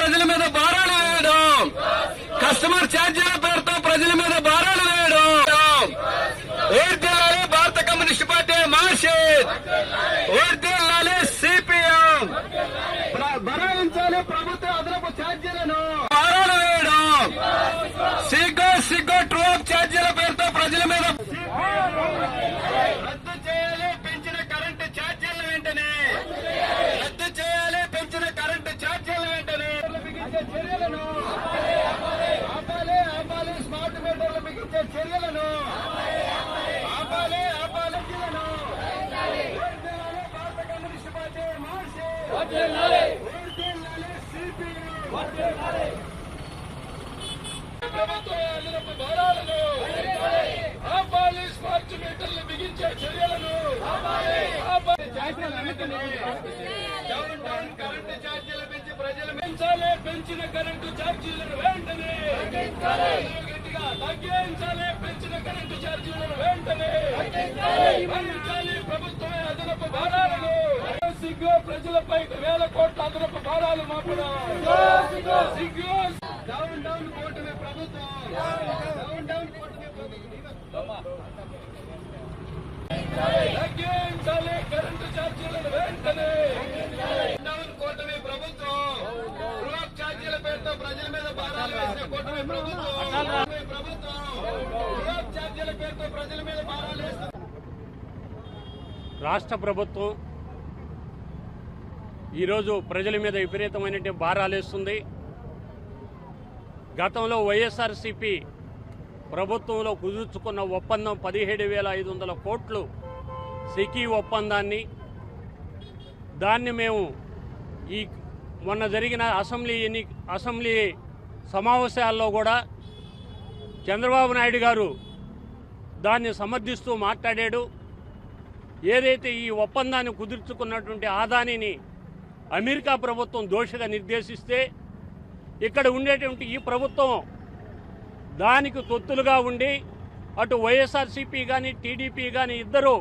ప్రజల మీద భారాలు వేయడం, కస్టమర్ ఛార్జీల పేరుతో ప్రజల మీద భారాలు వేయడం. ఓర్దిల్లాలి భారత కమ్యూనిస్ట్ పార్టీ మార్షిద్, ఓర్దిల్లాలి సిపిఎం. భరాయించాలి ప్రభుత్వ అదనపు ఛార్జీలను, భారాలు వేయడం. సిగ్గో ట్రోప్ ఛార్జీల పేరుతో ప్రజల మీద రద్దు చేయాలి. పెంచిన కరెంటు ఛార్జీలను వెంటనే రద్దు చేయాలి. పెంచిన కరెంటు ఛార్జీలను వెంటనే బిగించే చర్యలను ఆపాలి. స్మార్ట్ మీటర్లు బిగించే చర్యలను ఆపాలి. భారత కమ్యూనిస్ట్ పార్టీ మార్షిద్, ప్రభుత్వ అదనపు భారాలను ఆపాలి. స్మార్ట్ మీటర్లు బిగించే చర్యలను డౌన్ కరెంటు ఛార్జీలు పెంచి ప్రజలు పెంచాలి. పెంచిన కరెంటు ఛార్జీలను వెంటనే గట్టిగా తగ్గించాలి. పెంచిన కరెంటు ఛార్జీలను వెంటనే తగ్గించాలి. ప్రభుత్వం అదనపు భారాలను సిగ్గు ప్రజలపై 1000 కోట్ల అదనపు భారాలు మాపడం. సిగ్గు డౌన్ కూటమి ప్రభుత్వం, డౌన్ కూటమి ప్రభుత్వం తగ్గించాలి. కరెంటు ఛార్జీలను వెంటనే డౌన్ కూటమి ప్రభుత్వం. రూప్ ఛార్జీల పేరుతో ప్రజల మీద భారాలు వేసిన కూటమి ప్రభుత్వం. రూప్ ఛార్జీల పేరుతో ప్రజల మీద భారాలు వేసిన రాష్ట్ర ప్రభుత్వం ఈరోజు ప్రజల మీద విపరీతమైనటువంటి భారాలు వేస్తుంది. గతంలో వైఎస్ఆర్సీపీ ప్రభుత్వంలో కుదుర్చుకున్న ఒప్పందం 17,500 కోట్లు సికీ ఒప్పందాన్ని, దాన్ని మేము ఈ మొన్న జరిగిన అసెంబ్లీ సమావేశాల్లో కూడా చంద్రబాబు నాయుడు గారు దాన్ని సమర్థిస్తూ మాట్లాడాడు. ఏదైతే ఈ ఒప్పందాన్ని కుదుర్చుకున్నటువంటి ఆదానిని అమెరికా ప్రభుత్వం దోషిగా నిర్దేశిస్తే ఇక్కడ ఉండేటువంటి ఈ ప్రభుత్వం దానికి తొత్తులుగా ఉండి అటు వైఎస్ఆర్సీపీ కానీ టీడీపీ కానీ ఇద్దరు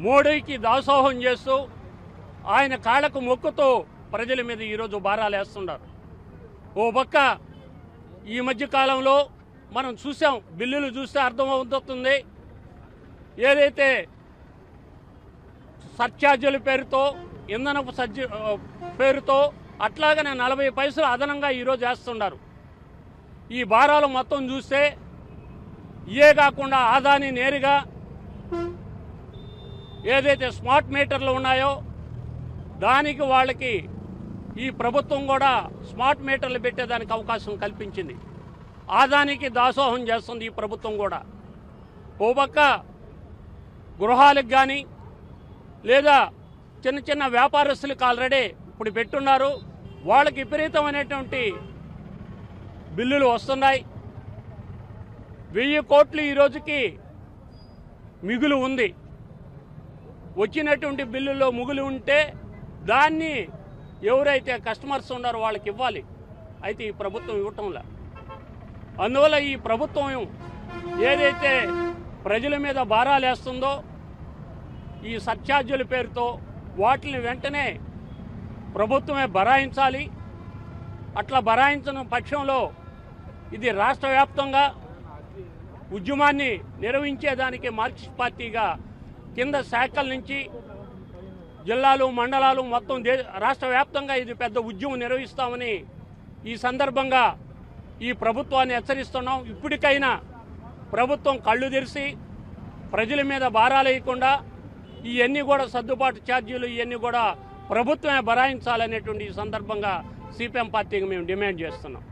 మోడీకి దాసోహం చేస్తూ ఆయన కాళ్లకు మొక్కుతూ ప్రజల మీద ఈరోజు భారాలు వేస్తున్నారు. ఓ పక్క ఈ మధ్య కాలంలో మనం చూసాం, బిల్లులు చూస్తే అర్థమవుతుంది. ఏదైతే సర్ఛార్జీల పేరుతో, ఇంధనపు పేరుతో అట్లాగనే 40 పైసలు అదనంగా ఈరోజు వేస్తున్నారు. ఈ భారాలు మొత్తం చూస్తే ఇయే కాకుండా ఆదాని నేరుగా ఏదైతే స్మార్ట్ మీటర్లు ఉన్నాయో దానికి వాళ్ళకి ఈ ప్రభుత్వం కూడా స్మార్ట్ మీటర్లు పెట్టేదానికి అవకాశం కల్పించింది. ఆదానికి దాసోహం చేస్తుంది ఈ ప్రభుత్వం కూడా. ఓ పక్క గృహాలకు కానీ లేదా చిన్న వ్యాపారస్తులకు ఆల్రెడీ ఇప్పుడు పెట్టున్నారు. వాళ్ళకి విపరీతమైనటువంటి బిల్లులు వస్తున్నాయి. 1000 కోట్లు ఈ రోజుకి మిగులు ఉంది. వచ్చినటువంటి బిల్లుల్లో మిగులు ఉంటే దాన్ని ఎవరైతే కస్టమర్స్ ఉన్నారో వాళ్ళకి ఇవ్వాలి. అయితే ఈ ప్రభుత్వం ఇవ్వటంలా. అందువల్ల ఈ ప్రభుత్వం ఏదైతే ప్రజల మీద భారాలు వేస్తుందో ఈ సర్ఛార్జీల పేరుతో వాటిని వెంటనే ప్రభుత్వమే భరాయించాలి. అట్లా భరాయించిన పక్షంలో ఇది రాష్ట్ర వ్యాప్తంగా ఉద్యమాన్ని నిర్వహించేదానికి మార్క్సిస్ట్ పార్టీగా కింద శాఖల నుంచి జిల్లాలు, మండలాలు మొత్తం రాష్ట్ర వ్యాప్తంగా ఇది పెద్ద ఉద్యమం నిర్వహిస్తామని ఈ సందర్భంగా ఈ ప్రభుత్వాన్ని హెచ్చరిస్తున్నాం. ఇప్పటికైనా ప్రభుత్వం కళ్ళు తెరిచి ప్రజల మీద భారాలు వేయకుండా ఇవన్నీ కూడా సర్దుబాటు ఛార్జీలు ఇవన్నీ కూడా ప్రభుత్వమే భరాయించాలనేటువంటి ఈ సందర్భంగా సిపిఎం పార్టీకి మేము డిమాండ్ చేస్తున్నాం.